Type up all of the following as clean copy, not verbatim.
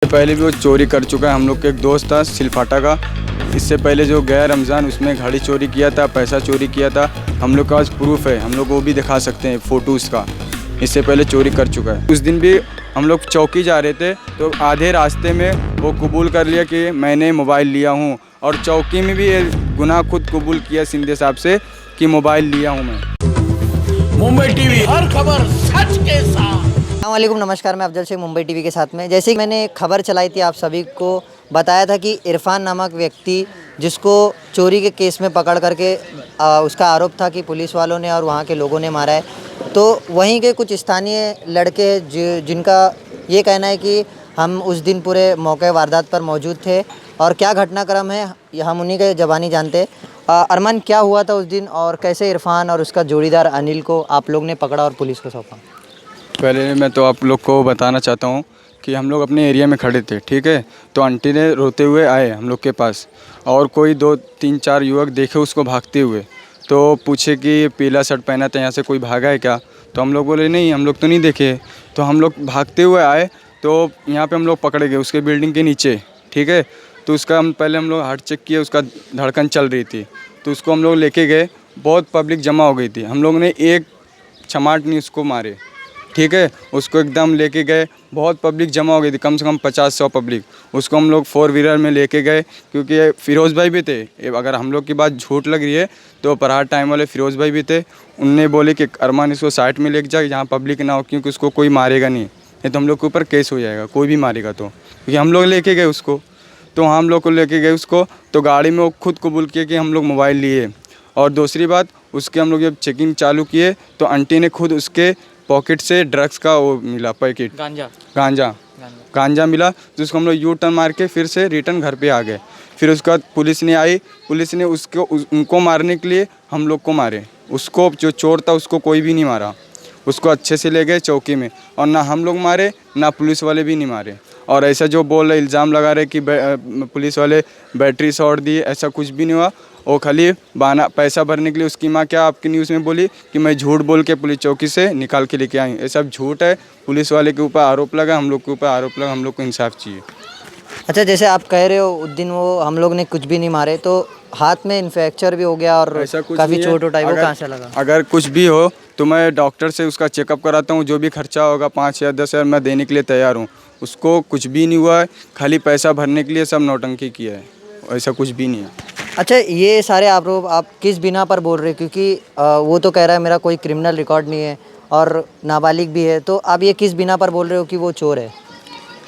पहले भी वो चोरी कर चुका है। हम लोग के एक दोस्त था सिलफाटा का, इससे पहले जो गया रमज़ान उसमें घड़ी चोरी किया था, पैसा चोरी किया था। हम लोग के पास प्रूफ है, हम लोग वो भी दिखा सकते हैं फ़ोटोज़ का। इससे पहले चोरी कर चुका है। उस दिन भी हम लोग चौकी जा रहे थे तो आधे रास्ते में वो कबूल कर लिया कि मैंने मोबाइल लिया हूँ, और चौकी में भी ये गुनाह खुद कबूल किया सिंधे साहब से कि मोबाइल लिया हूँ मैं। मुंबई टीवी, हर खबर सच के साथ। अस्सलामुअलैकुम, नमस्कार। मैं अफजल शेख मुंबई टीवी के साथ में। जैसे कि मैंने खबर चलाई थी, आप सभी को बताया था कि इरफान नामक व्यक्ति जिसको चोरी के केस में पकड़ करके उसका आरोप था कि पुलिस वालों ने और वहाँ के लोगों ने मारा है, तो वहीं के कुछ स्थानीय लड़के जिनका ये कहना है कि हम उस दिन पूरे मौके वारदात पर मौजूद थे और क्या घटनाक्रम है हम उन्हीं के ज़बानी जानते। अरमान, क्या हुआ था उस दिन और कैसे इरफान और उसका जोड़ीदार अनिल को आप लोग ने पकड़ा और पुलिस को सौंपा? पहले मैं तो आप लोग को बताना चाहता हूँ कि हम लोग अपने एरिया में खड़े थे, ठीक है। तो आंटी ने रोते हुए आए हम लोग के पास, और कोई 2-3-4 युवक देखे उसको भागते हुए, तो पूछे कि पीला शर्ट पहना था, यहाँ से कोई भागा है क्या? तो हम लोग बोले नहीं, हम लोग तो नहीं देखे। तो हम लोग भागते हुए आए तो यहाँ पे हम लोग पकड़े गए उसके बिल्डिंग के नीचे, ठीक है। तो उसका पहले हम लोग हार्ट चेक किए, उसका धड़कन चल रही थी, तो उसको हम लोग लेके गए। बहुत पब्लिक जमा हो गई थी, हम लोग ने एक चमाट नहीं उसको मारे, ठीक है। उसको एकदम लेके गए, बहुत पब्लिक जमा हो गई थी, कम से कम 50-100 पब्लिक। उसको हम लोग 4 व्हीलर में लेके गए, क्योंकि ये फिरोज़ भाई भी थे। अगर हम लोग की बात झूठ लग रही है तो परार टाइम वाले फिरोज़ भाई भी थे। उनने बोले कि अरमान इसको साइड में लेके जा, जहाँ पब्लिक ना हो, क्योंकि उसको कोई मारेगा नहीं, तो हम लोग के ऊपर केस हो जाएगा, कोई भी मारेगा तो। क्योंकि हम लोग लेके गए उसको, तो हम लोग को लेके गए उसको, तो गाड़ी में वो खुद कबूल किए कि हम लोग मोबाइल लिए। और दूसरी बात, उसके हम लोग जब चेकिंग चालू किए तो आंटी ने खुद उसके पॉकेट से ड्रग्स का वो मिला पैकेट, गांजा मिला। तो उसको हम लोग यू टर्न मार के फिर से रिटर्न घर पे आ गए। फिर उसके बाद पुलिस ने आई, पुलिस ने उनको मारने के लिए हम लोग को मारे। उसको जो चोर था उसको कोई भी नहीं मारा, उसको अच्छे से ले गए चौकी में, और ना हम लोग मारे ना पुलिस वाले भी नहीं मारे। और ऐसा जो बोल रहे, इल्ज़ाम लगा रहे कि पुलिस वाले बैटरी शॉट दी, ऐसा कुछ भी नहीं हुआ। वो खाली बहाना पैसा भरने के लिए उसकी माँ क्या आपकी न्यूज़ में बोली कि मैं झूठ बोल के पुलिस चौकी से निकाल के लेके आई। ये सब झूठ है। पुलिस वाले के ऊपर आरोप लगा, हम लोग के ऊपर आरोप लगा, हम लोग को इंसाफ चाहिए। अच्छा, जैसे आप कह रहे हो उस दिन वो हम लोग ने कुछ भी नहीं मारे, तो हाथ में इन्फ्रैक्चर भी हो गया और काफ़ी चोट उठाई, वो कहाँ से लगा? अगर कुछ भी हो तो मैं डॉक्टर से उसका चेकअप कराता हूँ, जो भी खर्चा होगा 5 या 10 हज़ार मैं देने के लिए तैयार हूँ। उसको कुछ भी नहीं हुआ है, खाली पैसा भरने के लिए सब नौटंकी किया है, ऐसा कुछ भी नहीं है। अच्छा, ये सारे आरोप आप किस बिना पर बोल रहे हैं? क्योंकि वो तो कह रहा है मेरा कोई क्रिमिनल रिकॉर्ड नहीं है और नाबालिग भी है, तो आप ये किस बिना पर बोल रहे हो कि वो चोर है?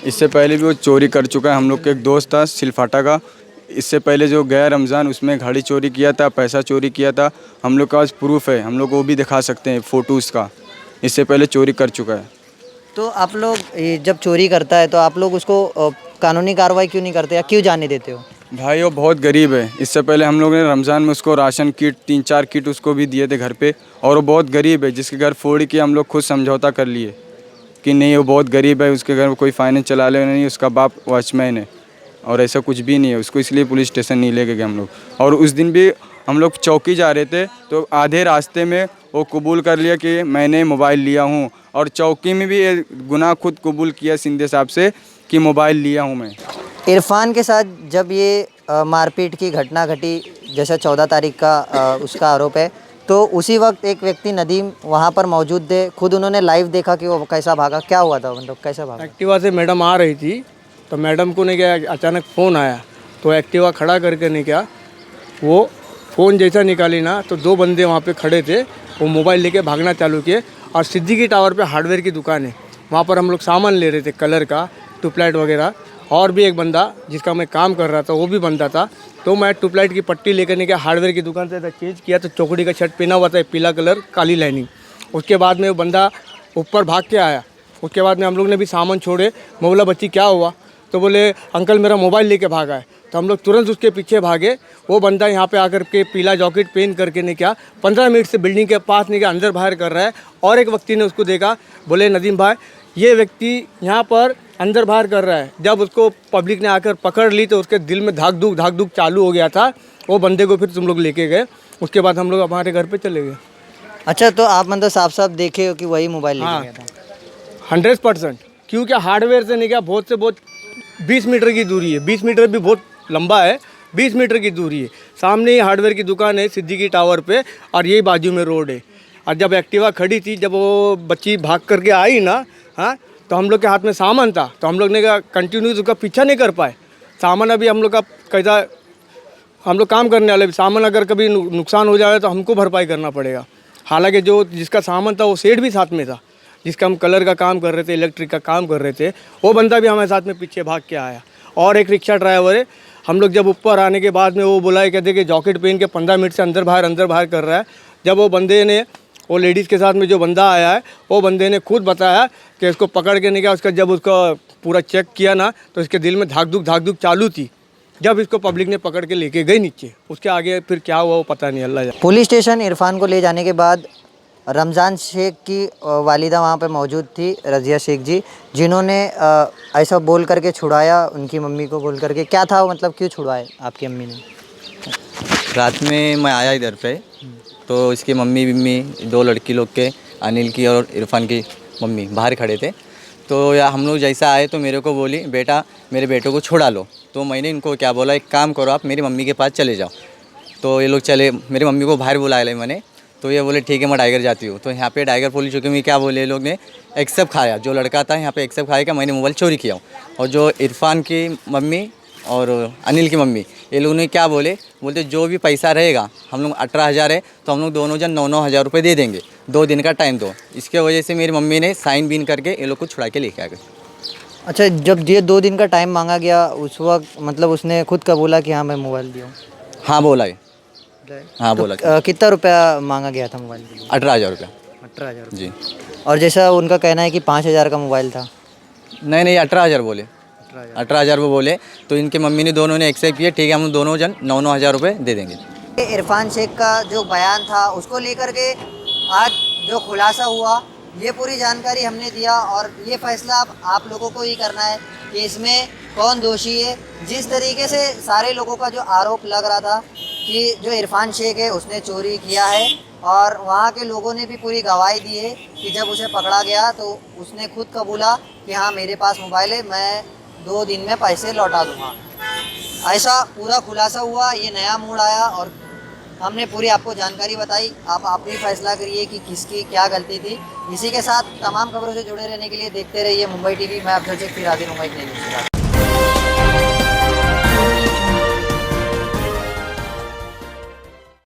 इससे पहले भी वो चोरी कर चुका है। हम लोग के एक दोस्त था सिलफाटा का, इससे पहले जो गया रमज़ान उसमें घड़ी चोरी किया था, पैसा चोरी किया था। हम लोग के पास प्रूफ है, हम लोग वो भी दिखा सकते हैं फ़ोटोज़ का। इससे पहले चोरी कर चुका है। तो आप लोग जब चोरी करता है तो आप लोग उसको कानूनी कार्रवाई क्यों नहीं करते या क्यों जाने देते हो? भाई वो बहुत गरीब है। इससे पहले हम लोग ने रमज़ान में उसको राशन किट 3-4 किट उसको भी दिए थे घर पे, और वो बहुत गरीब है, जिसके घर फोड़ी के हम लोग खुद समझौता कर लिए कि नहीं वो बहुत गरीब है, उसके घर में कोई फाइनेंस चला ले नहीं, उसका बाप वॉचमैन है, और ऐसा कुछ भी नहीं है उसको, इसलिए पुलिस स्टेशन नहीं लेके गए हम लोग। और उस दिन भी हम लोग चौकी जा रहे थे तो आधे रास्ते में वो कबूल कर लिया कि मैंने मोबाइल लिया हूँ, और चौकी में भी ये गुनाह खुद कबूल किया सिंधे साहब से कि मोबाइल लिया हूँ मैं। इरफान के साथ जब ये मारपीट की घटना घटी, जैसे 14 तारीख का उसका आरोप है, तो उसी वक्त एक व्यक्ति नदीम वहाँ पर मौजूद थे, खुद उन्होंने लाइव देखा कि वो कैसा भागा। क्या हुआ था, मतलब कैसा भागा? एक्टिवा से मैडम आ रही थी, तो मैडम को ने क्या अचानक फ़ोन आया, तो एक्टिवा खड़ा करके ने क्या वो फ़ोन जैसा निकाली ना, तो 2 बंदे वहाँ पे खड़े थे, वो मोबाइल लेके भागना चालू किए। और सिद्दीकी टावर पे हार्डवेयर की दुकान है, वहाँ पर हम लोग सामान ले रहे थे, कलर का, ट्यूबलाइट वगैरह। और भी एक बंदा जिसका मैं काम कर रहा था वो भी बंदा था, तो मैं ट्यूबलाइट की पट्टी लेकर ने क्या हार्डवेयर की दुकान से चेंज किया, तो चौकड़ी का शर्ट पहना हुआ था, पीला कलर, काली लाइनिंग। उसके बाद में वो बंदा ऊपर भाग के आया। उसके बाद में हम लोग ने भी सामान छोड़े, मैं बोला बच्ची क्या हुआ? तो बोले अंकल मेरा मोबाइल लेके भागा है। तो हम लोग तुरंत उसके पीछे भागे। वो बंदा यहाँ पे आकर के पीला जैकेट पहन करके ने क्या 15 मिनट से बिल्डिंग के पास ने क्या अंदर बाहर कर रहा है। और एक व्यक्ति ने उसको देखा, बोले नदीम भाई ये व्यक्ति यहाँ पर अंदर बाहर कर रहा है। जब उसको पब्लिक ने आकर पकड़ ली तो उसके दिल में धाक धूक चालू हो गया था। वो बंदे को फिर तुम लोग लेके गए, उसके बाद हम लोग हमारे घर पे चले गए। अच्छा, तो आप मतलब साफ साफ देखे हो कि वही मोबाइल लेके गया था? 100%, क्योंकि हार्डवेयर से नहीं क्या बहुत से बहुत 20 मीटर की दूरी है, 20 मीटर भी बहुत लंबा है, 20 मीटर की दूरी है। सामने ही हार्डवेयर की दुकान है सिद्दीकी टावर पे और यही बाजू में रोड है। और जब एक्टिवा खड़ी थी, जब वो बच्ची भाग करके आई ना, हाँ, तो हम लोग के हाथ में सामान था, तो हम लोग ने कंटिन्यूस उसका पीछा नहीं कर पाए। सामान अभी हम लोग का कैसा, हम लोग काम करने वाले, सामान अगर कभी नुकसान हो जाए तो हमको भरपाई करना पड़ेगा। हालांकि जो जिसका सामान था वो सेठ भी साथ में था, जिसका हम कलर का काम कर रहे थे, इलेक्ट्रिक का काम कर रहे थे, वो बंदा भी हमारे साथ में पीछे भाग के आया। और एक रिक्शा ड्राइवर है, हम लोग जब ऊपर आने के बाद में वो बोला कहते कि जॉकेट पहन के 15 मिनट से अंदर बाहर कर रहा है। जब वो बंदे ने, वो लेडीज़ के साथ में जो बंदा आया है, वो बंदे ने खुद बताया कि इसको पकड़ के नहीं गया। उसका जब उसका पूरा चेक किया ना, तो इसके दिल में धाक धुक चालू थी। जब इसको पब्लिक ने पकड़ के लेके गई नीचे, उसके आगे फिर क्या हुआ वो पता नहीं, अल्लाह जाने। पुलिस स्टेशन इरफान को ले जाने के बाद रमज़ान शेख की वालिदा वहाँ पे मौजूद थी, रज़िया शेख जी, जिन्होंने ऐसा बोल करके छुड़ाया उनकी मम्मी को बोल करके। क्या था मतलब, क्यों छुड़वाए आपकी अम्मी ने? रात में मैं आया इधर पे, तो इसकी मम्मी 2 लड़की लोग के, अनिल की और इरफान की मम्मी बाहर खड़े थे। तो या हम लोग जैसा आए तो मेरे को बोली बेटा मेरे बेटे को छुड़ा लो। तो मैंने इनको क्या बोला, एक काम करो आप मेरी मम्मी के पास चले जाओ। तो ये लोग चले, मेरी मम्मी को बाहर बुलाया ले मैंने। तो ये बोले ठीक है मैं टाइगर जाती हूँ। तो यहाँ पे टाइगर पुलिस चौकी में क्या बोले, ये लोग ने एक्सेप्ट खाया, जो लड़का था यहाँ पे एक्सेप्ट खाया कि मैंने मोबाइल चोरी किया हूँ। और जो इरफान की मम्मी और अनिल की मम्मी, ये लोगों ने क्या बोलते जो भी पैसा रहेगा, हम लोग 18,000 है तो हम लोग दोनों जन 9-9 हज़ार रुपये दे देंगे, 2 दिन का टाइम दो। इसके वजह से मेरी मम्मी ने साइन बीन करके ये लोग को छुड़ा के लेके आ गए। अच्छा, जब ये 2 दिन का टाइम मांगा गया उस वक्त मतलब उसने खुद का बोला कि हाँ मैं मोबाइल दिया हूँ? हाँ बोला है, हाँ तो, बोला। कितना रुपया मांगा गया था मोबाइल के लिए? 18,000 रुपया। 18,000 जी। और जैसा उनका कहना है कि 5,000 का मोबाइल था। नहीं 18,000 बोले, 18,000 वो बोले। तो इनके मम्मी ने दोनों ने एक्सेप्ट किया, ठीक है हम दोनों जन 9-9 हज़ार रुपये दे देंगे। इरफान शेख का जो बयान था उसको लेकर के आज जो खुलासा हुआ, ये पूरी जानकारी हमने दिया और ये फैसला अब आप लोगों को ही करना है कि इसमें कौन दोषी है। जिस तरीके से सारे लोगों का जो आरोप लग रहा था कि जो इरफान शेख है उसने चोरी किया है, और वहाँ के लोगों ने भी पूरी गवाही दी है कि जब उसे पकड़ा गया तो उसने खुद कबूला कि हाँ मेरे पास मोबाइल है, मैं 2 दिन में पैसे लौटा दूँगा। ऐसा पूरा खुलासा हुआ, ये नया मोड़ आया और हमने पूरी आपको जानकारी बताई। आप भी फैसला करिए कि किसकी क्या गलती थी। इसी के साथ तमाम खबरों से जुड़े रहने के लिए देखते रहिए मुंबई टीवी। मैं अफजल शेख, फिर हाजिर हूँ एक नई न्यूज़ के साथ।